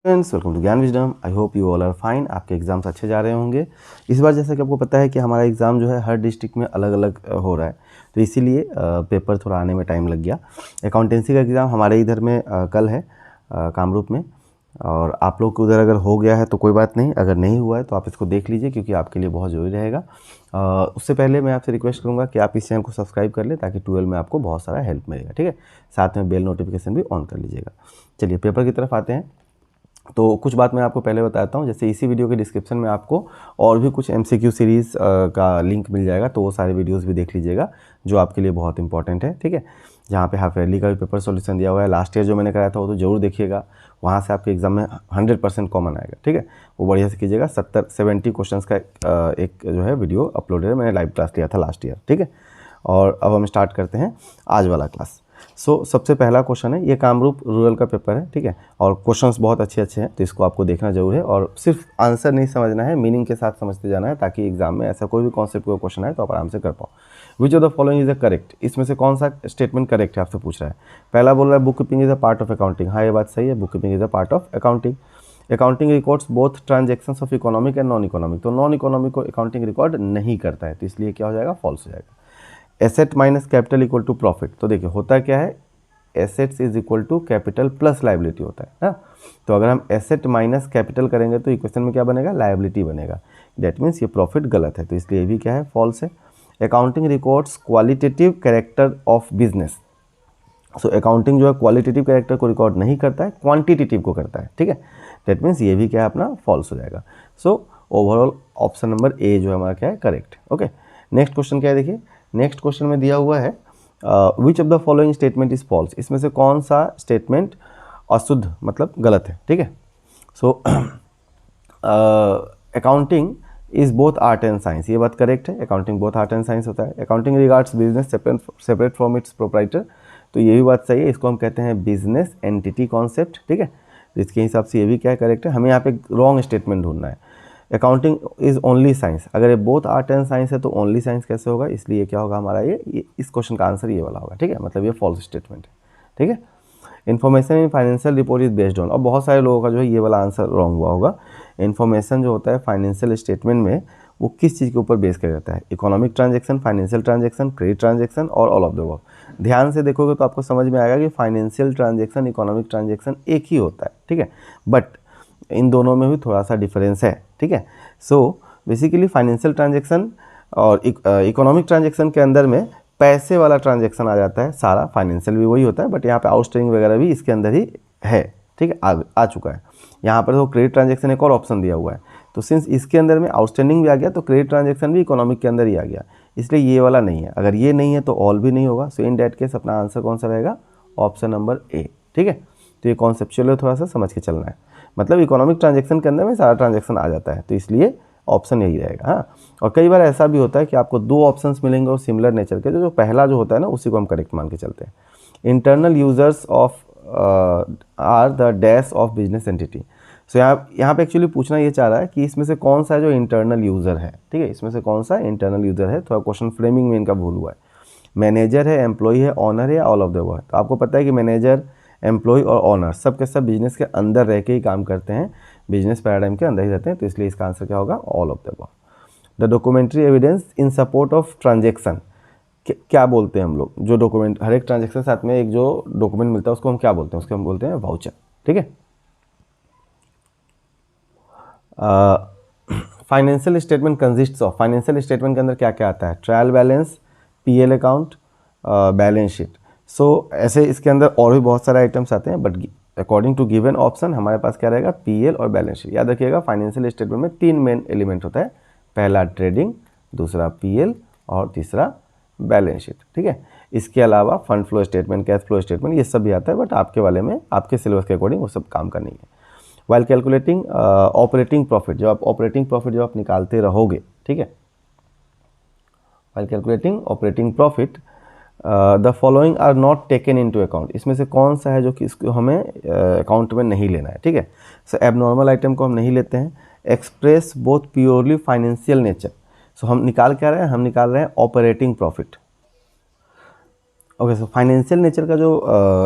Friends, welcome to Gyan Wisdom. I hope you all are fine. आपके exams अच्छे जा रहे होंगे। इस बार जैसा कि आपको पता है कि हमारा एग्ज़ाम जो है हर डिस्ट्रिक्ट में अलग अलग हो रहा है, तो इसीलिए पेपर थोड़ा आने में टाइम लग गया। अकाउंटेंसी का एग्ज़ाम हमारे इधर में कल है कामरूप में, और आप लोग को उधर अगर हो गया है तो कोई बात नहीं, अगर नहीं हुआ है तो आप इसको देख लीजिए क्योंकि आपके लिए बहुत ज़रूरी रहेगा। उससे पहले मैं आपसे रिक्वेस्ट करूँगा कि आप इस चैनल को सब्सक्राइब कर लें ताकि 12 में आपको बहुत सारा हेल्प मिलेगा। ठीक है, साथ में बेल नोटिफिकेशन भी ऑन कर लीजिएगा। चलिए पेपर की तरफ आते हैं। तो कुछ बात मैं आपको पहले बताता हूँ, जैसे इसी वीडियो के डिस्क्रिप्शन में आपको और भी कुछ MCQ सीरीज़ का लिंक मिल जाएगा, तो वो सारे वीडियोस भी देख लीजिएगा जो आपके लिए बहुत इंपॉर्टेंट है। ठीक है, जहाँ पे हाफ ईयरली का भी पेपर सॉल्यूशन दिया हुआ है। लास्ट ईयर जो मैंने कराया था वो तो जरूर देखिएगा, वहाँ से आपके एग्जाम में 100% कॉमन आएगा। ठीक है, वो बढ़िया से कीजिएगा। 70 क्वेश्चन का एक जो है वीडियो अपलोडेड है, मैंने लाइव क्लास लिया था लास्ट ईयर। ठीक है, और अब हम स्टार्ट करते हैं आज वाला क्लास। सबसे पहला क्वेश्चन है, ये कामरूप रूरल का पेपर है। ठीक है, और क्वेश्चंस बहुत अच्छे हैं, तो इसको आपको देखना जरूर है और सिर्फ आंसर नहीं समझना है, मीनिंग के साथ समझते जाना है, ताकि एग्जाम में ऐसा कोई भी कॉन्सेप्ट का क्वेश्चन आए तो आप आराम से कर पाओ। विच of the following is the correct, इसमें से कौन सा स्टेटमेंट करेक्ट है आपसे पूछ रहा है। पहला बोल रहा है book keeping is a part of accounting. हाँ, ये बात सही है, book keeping is a part of accounting. Accounting records both transactions of economic and non economic, तो नॉन इकोनॉमिक को अकाउंटिंग रिकॉर्ड नहीं करता है, तो इसलिए क्या हो जाएगा, फॉल्स हो जाएगा। Asset minus capital equal to profit, तो देखिए होता क्या है, assets is equal to capital plus liability होता है ना। तो अगर हम एसेट माइनस कैपिटल करेंगे तो इक्वेशन में क्या बनेगा, लाइबिलिटी बनेगा। दैट मीन्स ये प्रॉफिट गलत है, तो इसलिए ये भी क्या है, फॉल्स है। Accounting records qualitative character of business, so accounting जो है क्वालिटेटिव कैरेक्टर को रिकॉर्ड नहीं करता है, क्वांटिटेटिव को करता है। ठीक है, दैट मीन्स ये भी क्या है अपना, फॉल्स हो जाएगा। सो ओवरऑल ऑप्शन नंबर ए जो है हमारा क्या है, करेक्ट। ओके, नेक्स्ट क्वेश्चन क्या है, देखिए नेक्स्ट क्वेश्चन में दिया हुआ है which of the following statement is false, इसमें से कौन सा स्टेटमेंट अशुद्ध मतलब गलत है। ठीक है, so accounting is both art and science, ये बात करेक्ट है, accounting both art and science होता है। Accounting regards business separate from its proprietor, तो ये भी बात सही है, इसको हम कहते हैं बिजनेस एंटिटी कॉन्सेप्ट। ठीक है, तो इसके हिसाब से ये भी क्या करेक्ट है। हमें यहाँ पे रॉन्ग स्टेटमेंट ढूंढना है। अकाउंटिंग इज ओनली साइंस, अगर ये बोथ आर्ट एंड साइंस है तो ओनली साइंस कैसे होगा, इसलिए क्या होगा हमारा ये इस क्वेश्चन का आंसर ये वाला होगा। ठीक है, मतलब ये फॉल्स स्टेटमेंट है। ठीक है, information in financial report is based on, और बहुत सारे लोगों का जो है ये वाला आंसर रॉन्ग हुआ होगा। इन्फॉर्मेशन जो होता है फाइनेंशियल स्टेटमेंट में वो किस चीज़ के ऊपर बेस कर रहता है, economic transaction, financial transaction, credit transaction और ऑल ऑफ द अबव। ध्यान से देखोगे तो आपको समझ में आएगा कि फाइनेंशियल ट्रांजेक्शन, इकोनॉमिक ट्रांजेक्शन एक ही होता है। ठीक है, बट इन दोनों में भी थोड़ा सा डिफरेंस है। ठीक है, सो बेसिकली फाइनेंशियल ट्रांजेक्शन और इकोनॉमिक ट्रांजेक्शन के अंदर में पैसे वाला ट्रांजेक्शन आ जाता है, सारा फाइनेंशियल भी वही होता है, बट यहाँ पे आउटस्टैंडिंग वगैरह भी इसके अंदर ही है। ठीक है, आ चुका है। यहाँ पर तो क्रेडिट ट्रांजेक्शन एक और ऑप्शन दिया हुआ है, तो सिंस इसके अंदर में आउटस्टैंडिंग भी आ गया तो क्रेडिट ट्रांजेक्शन भी इकोनॉमिक के अंदर ही आ गया, इसलिए ये वाला नहीं है। अगर ये नहीं है तो ऑल भी नहीं होगा। सो इन डैट केस अपना आंसर कौन सा रहेगा, ऑप्शन नंबर ए। ठीक है, तो ये कॉन्सेप्चुअल थोड़ा सा समझ के चलना है, मतलब इकोनॉमिक ट्रांजेक्शन के अंदर में सारा ट्रांजेक्शन आ जाता है, तो इसलिए ऑप्शन यही रहेगा। हाँ, और कई बार ऐसा भी होता है कि आपको दो ऑप्शंस मिलेंगे और सिमिलर नेचर के, जो पहला जो होता है ना उसी को हम करेक्ट मान के चलते हैं। Internal users of are the dash of business entity. So यहाँ पे एक्चुअली पूछना ये चाह रहा है कि इसमें से कौन सा जो इंटरनल यूज़र है। ठीक है, इसमें से कौन सा इंटरनल यूज़र है, थोड़ा क्वेश्चन फ्रेमिंग में इनका भूल हुआ है। मैनेजर है, एम्प्लॉय है, ऑनर है या ऑल ऑफ द अबव है। तो आपको पता है कि मैनेजर, एम्प्लॉय और ऑनर सब के सब बिजनेस के अंदर रह के ही काम करते हैं, बिजनेस पैराडाइम के अंदर ही रहते हैं, तो इसलिए इसका आंसर क्या होगा, all of the above. The documentary evidence in support of transaction, क्या बोलते हैं हम लोग, जो डॉक्यूमेंट हर एक ट्रांजेक्शन साथ में एक जो डॉक्यूमेंट मिलता है उसको हम क्या बोलते हैं, उसको हम बोलते हैं वाउचर। ठीक है, financial statement consists of, financial statement के अंदर क्या क्या आता है, trial balance, PL account, balance sheet. So ऐसे इसके अंदर और भी बहुत सारे आइटम्स आते हैं, but according to given option हमारे पास क्या रहेगा, पीएल और बैलेंस शीट। याद रखिएगा फाइनेंशियल स्टेटमेंट में 3 मेन एलिमेंट होता है, पहला ट्रेडिंग, दूसरा पीएल और तीसरा बैलेंस शीट। ठीक है, इसके अलावा fund flow statement, cash flow statement, ये सब भी आता है, बट आपके वाले में आपके सिलेबस के अकॉर्डिंग वो सब काम का नहीं है। वाइल कैलकुलेटिंग ऑपरेटिंग प्रॉफिट, जब आप ऑपरेटिंग प्रॉफिट जब आप निकालते रहोगे, ठीक है, while calculating operating profit the following are not taken into account, इसमें से कौन सा है जो कि इसको हमें अकाउंट में नहीं लेना है। ठीक है, सो एबनॉर्मल आइटम को हम नहीं लेते हैं। Express both purely financial nature, so हम निकाल क्या रहे हैं, हम निकाल रहे हैं operating profit. Okay, so financial nature का जो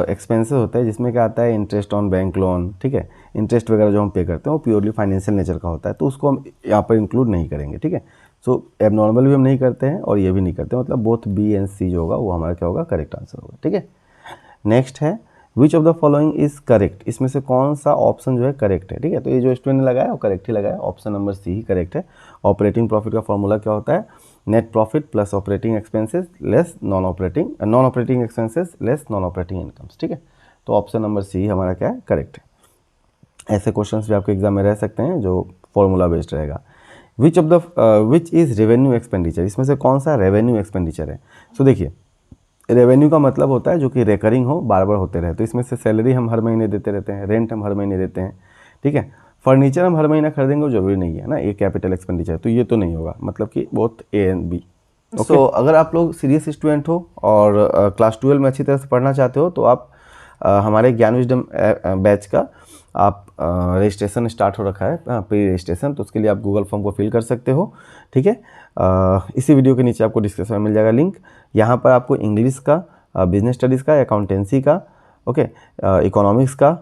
एक्सपेंसेस होता है जिसमें क्या आता है इंटरेस्ट ऑन बैंक लोन, ठीक है, इंटरेस्ट वगैरह जो हम पे करते हैं वो प्योरली फाइनेंशियल नेचर का होता है, तो उसको हम यहाँ पर इंक्लूड नहीं करेंगे, ठीक है। सो एबनॉर्मल भी हम नहीं करते हैं और ये भी नहीं करते, मतलब बोथ बी एंड सी जो होगा वो हमारा क्या होगा, करेक्ट आंसर होगा, ठीक है। नेक्स्ट है which of the following is correct, इसमें से कौन सा ऑप्शन जो है करेक्ट है, ठीक है। तो ये जो स्टूडेंट ने लगाया वो करेक्ट ही लगाया, ऑप्शन नंबर सी ही करेक्ट है। ऑपरेटिंग प्रॉफिट का फॉर्मूला क्या होता है, net profit plus operating expenses less non operating expenses less non operating incomes, ठीक है। तो ऑप्शन नंबर सी हमारा क्या है, करेक्ट है। ऐसे क्वेश्चंस भी आपके एग्जाम में रह सकते हैं जो फॉर्मूला बेस्ड रहेगा। विच इज़ रेवेन्यू एक्सपेंडिचर, इसमें से कौन सा रेवेन्यू एक्सपेंडिचर है। सो देखिए, रेवेन्यू का मतलब होता है जो कि रेकरिंग हो, बार बार होते रहे, तो इसमें से सैलरी हम हर महीने देते रहते हैं, रेंट हम हर महीने देते हैं, ठीक है। फर्नीचर हम हर महीना खरीदेंगे वो जरूरी नहीं है ना, ये कैपिटल एक्सपेंडिचर, तो ये तो नहीं होगा, मतलब कि बोथ ए एंड बी। सो अगर आप लोग सीरियस स्टूडेंट हो और क्लास 12 में अच्छी तरह से पढ़ना चाहते हो तो आप हमारे ज्ञान विजडम बैच का आप रजिस्ट्रेशन स्टार्ट हो रखा है, प्री रजिस्ट्रेशन, तो उसके लिए आप गूगल फॉर्म को फिल कर सकते हो, ठीक है। इसी वीडियो के नीचे आपको डिस्क्रिप्शन में मिल जाएगा लिंक। यहाँ पर आपको इंग्लिश का, बिजनेस स्टडीज़ का, अकाउंटेंसी का, ओके, इकोनॉमिक्स का,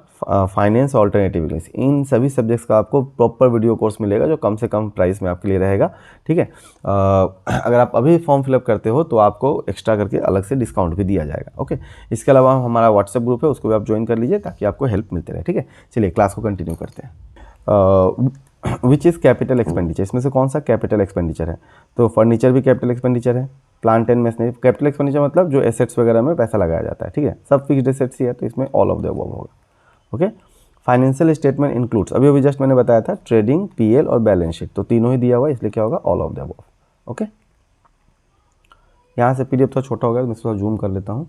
फाइनेंस, ऑल्टरनेटिव इंग्लिश, इन सभी सब्जेक्ट्स का आपको प्रॉपर वीडियो कोर्स मिलेगा जो कम से कम प्राइस में आपके लिए रहेगा, ठीक है। अगर आप अभी फॉर्म फिलअप करते हो तो आपको एक्स्ट्रा करके अलग से डिस्काउंट भी दिया जाएगा, ओके। इसके अलावा हमारा व्हाट्सएप ग्रुप है, उसको भी आप ज्वाइन कर लीजिए ताकि आपको हेल्प मिलती रहे, ठीक है। चलिए क्लास को कंटिन्यू करते हैं। विच इज़ कैपिटल एक्सपेंडिचर, इसमें से कौन सा कैपिटल एक्सपेंडिचर है। तो फर्नीचर भी कैपिटल एक्सपेंडिचर है, plant and machinery, capital expenditure मतलब जो एसेट्स वगैरह में पैसा लगाया जाता है, ठीक है, सब फिक्स्ड एसेट्स ही है, तो इसमें ऑल ऑफ द अबव होगा, ओके। फाइनेंशियल स्टेटमेंट इंक्लूड्स, अभी जस्ट मैंने बताया था ट्रेडिंग, पीएल और बैलेंस शीट, तो तीनों ही दिया हुआ है, इसलिए क्या होगा, all of the above, okay. यहाँ से पीडीएफ थोड़ा छोटा हो गया, मैं थोड़ा जूम कर लेता हूँ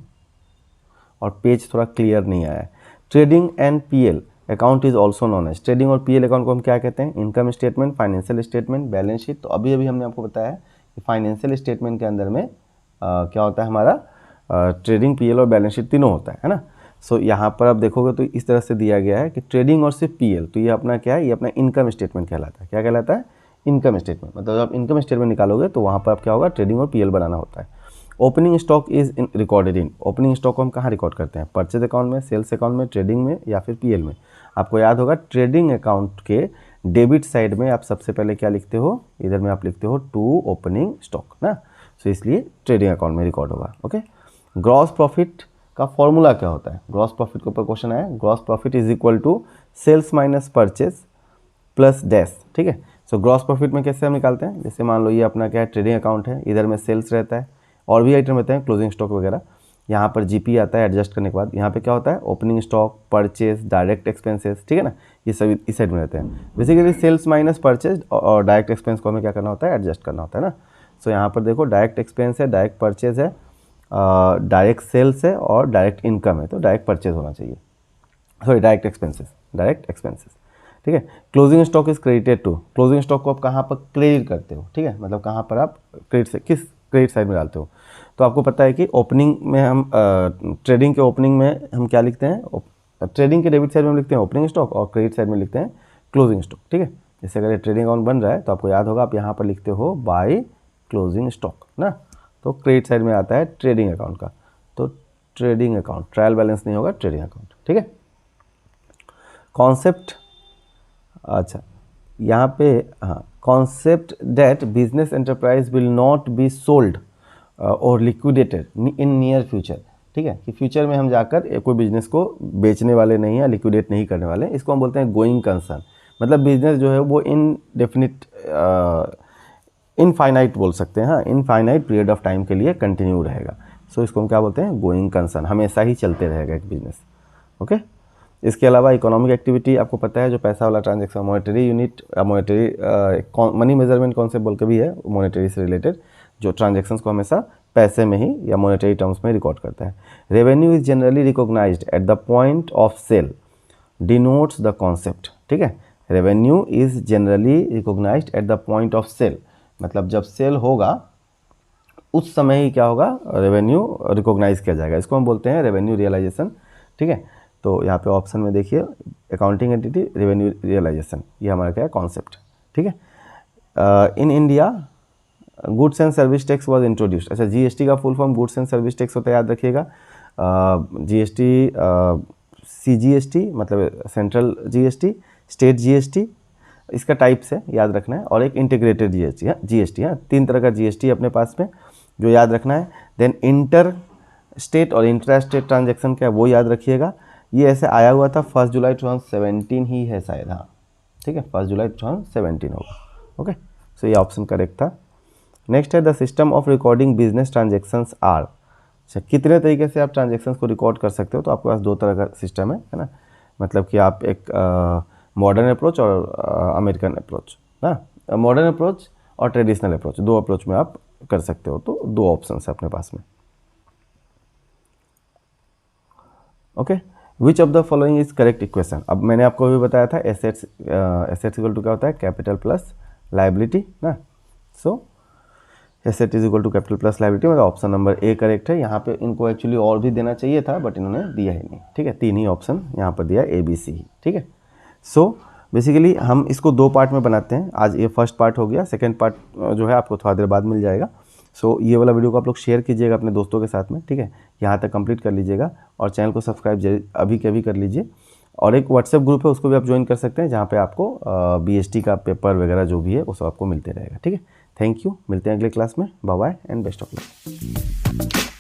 और पेज थोड़ा क्लियर नहीं आया है। Trading and PL account is also known as, trading और पीएल अकाउंट को हम क्या कहते हैं, income statement, financial statement, balance sheet. तो अभी हमने आपको बताया कि फाइनेंशियल स्टेटमेंट के अंदर में क्या होता है हमारा, ट्रेडिंग, पीएल और बैलेंस शीट तीनों होता है ना। सो यहाँ पर आप देखोगे तो इस तरह से दिया गया है कि ट्रेडिंग और सिर्फ पीएल, तो ये अपना क्या है, ये अपना इनकम स्टेटमेंट कहलाता है। क्या कहलाता है, इनकम स्टेटमेंट, मतलब जब आप इनकम स्टेटमेंट निकालोगे तो वहाँ पर आप क्या होगा, ट्रेडिंग और पीएल बनाना होता है। Opening stock is recorded in, opening stock को हम कहाँ रिकॉर्ड करते हैं, परचेज अकाउंट में, सेल्स अकाउंट में, ट्रेडिंग में या फिर पीएल में। आपको याद होगा ट्रेडिंग अकाउंट के डेबिट साइड में आप सबसे पहले क्या लिखते हो, इधर में आप लिखते हो टू ओपनिंग स्टॉक ना, सो इसलिए ट्रेडिंग अकाउंट में रिकॉर्ड होगा, ओके। ग्रॉस प्रॉफिट का फॉर्मूला क्या होता है, ग्रॉस प्रॉफिट के ऊपर क्वेश्चन आया, gross profit is equal to sales minus purchase plus dash, ठीक है। सो ग्रॉस प्रॉफिट में कैसे हम निकालते हैं, जैसे मान लो ये अपना क्या है, ट्रेडिंग अकाउंट है, इधर में सेल्स रहता है और भी आइटम रहते हैं, क्लोजिंग स्टॉक वगैरह, यहाँ पर जीपी आता है एडजस्ट करने के बाद, यहाँ पे क्या होता है, opening stock, purchase, direct expenses, ठीक है ना, ये सभी इस साइड में रहते हैं। बेसिकली सेल्स माइनस परचेज और डायरेक्ट एक्सपेंस को हमें क्या करना होता है, एडजस्ट करना होता है ना। सो यहाँ पर देखो डायरेक्ट एक्सपेंस है, डायरेक्ट परचेज है, डायरेक्ट सेल्स है और डायरेक्ट इनकम है, तो डायरेक्ट परचेज होना चाहिए, सॉरी डायरेक्ट एक्सपेंसेस, ठीक है। Closing stock is credited to, closing stock को आप कहाँ पर क्रेडिट करते हो, ठीक है, मतलब कहाँ पर आप क्रेडिट से किस क्रेडिट साइड में डालते हो। तो आपको पता है कि ओपनिंग में हम ट्रेडिंग के ओपनिंग में हम क्या लिखते हैं, ट्रेडिंग के डेबिट साइड में हम लिखते हैं ओपनिंग स्टॉक और क्रेडिट साइड में लिखते हैं क्लोजिंग स्टॉक, ठीक है। जैसे अगर ये ट्रेडिंग अकाउंट बन रहा है तो आपको याद होगा आप यहाँ पर लिखते हो बाय क्लोजिंग स्टॉक ना, तो क्रेडिट साइड में आता है ट्रेडिंग अकाउंट का, तो ट्रेडिंग अकाउंट, ट्रायल बैलेंस नहीं होगा, ट्रेडिंग अकाउंट, ठीक है। कॉन्सेप्ट, अच्छा यहाँ पे हाँ, concept that business enterprise will not be sold और लिक्विडेटेड इन नियर फ्यूचर, ठीक है, कि फ्यूचर में हम जाकर कोई बिजनेस को बेचने वाले नहीं हैं, लिक्विडेट नहीं करने वाले, इसको हम बोलते हैं गोइंग कंसर्न, मतलब बिजनेस जो है वो इनडेफिनिट, इनफाइनाइट बोल सकते हैं, हाँ, इनफाइनाइट पीरियड ऑफ टाइम के लिए कंटिन्यू रहेगा। सो इसको हम क्या बोलते हैं, गोइंग कंसर्न, हमेशा ही चलते रहेगा एक बिजनेस, ओके। इसके अलावा इकोनॉमिक एक्टिविटी आपको पता है जो पैसा वाला transaction, monetary unit, monetary money measurement concept बोल के भी है, मॉनेटरी से रिलेटेड जो ट्रांजैक्शंस को हमेशा पैसे में ही या मॉनेटरी टर्म्स में रिकॉर्ड करता है। Revenue is generally recognised at the point of sale, denotes the concept, ठीक है। Revenue is generally recognised at the point of sale, मतलब जब सेल होगा उस समय ही क्या होगा, रेवेन्यू रिकॉग्नाइज किया जाएगा, इसको हम बोलते हैं रेवेन्यू रियलाइजेशन, ठीक है। तो यहाँ पे ऑप्शन में देखिए अकाउंटिंग एंटिटी रेवेन्यू रियलाइजेशन, ये हमारा क्या है, कॉन्सेप्ट, ठीक है। In India goods and service tax was introduced. अच्छा, जीएसटी का full form goods and service tax होता है, याद रखिएगा। जीएसटी, सीजीएसटी मतलब सेंट्रल जीएसटी, स्टेट जीएसटी, इसका टाइप्स है, याद रखना है, और एक इंटीग्रेटेड जीएसटी है, जीएसटी है। 3 तरह का जीएसटी अपने पास में जो याद रखना है। देन इंटर स्टेट और इंट्रा स्टेट ट्रांजेक्शन क्या है वो याद रखिएगा। ये ऐसे आया हुआ था 1 जुलाई 2017 ही है शायद, हाँ ठीक है, 1 जुलाई 2017 होगा। ओके, सो ये ऑप्शन करेक्ट था। नेक्स्ट है the system of recording business transactions are. अच्छा, कितने तरीके से आप ट्रांजेक्शन्स को रिकॉर्ड कर सकते हो, तो आपके पास 2 तरह का सिस्टम है ना, मतलब कि आप एक मॉडर्न अप्रोच और अमेरिकन अप्रोच ना, मॉडर्न अप्रोच और ट्रेडिशनल अप्रोच, 2 अप्रोच में आप कर सकते हो, तो 2 ऑप्शन है अपने पास में। Okay, which of the following is correct equation. अब मैंने आपको भी बताया था एसेट्स, एसेट्स इक्वल टू क्या होता है, कैपिटल प्लस लायबिलिटी ना। So asset is equal to capital plus liability, मतलब ऑप्शन नंबर ए करेक्ट है। यहाँ पे इनको एक्चुअली और भी देना चाहिए था, बट इन्होंने दिया ही नहीं, ठीक है। 3 ही ऑप्शन यहाँ पर दिया, ए बी सी ही, ठीक है। सो बेसिकली हम इसको 2 पार्ट में बनाते हैं। आज ये फर्स्ट पार्ट हो गया, सेकंड पार्ट जो है आपको थोड़ा देर बाद मिल जाएगा। सो ये वाला वीडियो को आप लोग शेयर कीजिएगा अपने दोस्तों के साथ में, ठीक है। यहाँ तक कंप्लीट कर लीजिएगा और चैनल को सब्सक्राइब अभी के अभी कर लीजिए। और एक व्हाट्सएप ग्रुप है, उसको भी आप ज्वाइन कर सकते हैं, जहाँ पे आपको बीएसटी का पेपर वगैरह जो भी है वो सब आपको मिलते रहेगा, ठीक है। थैंक यू, मिलते हैं अगले क्लास में। Bye bye and best of luck.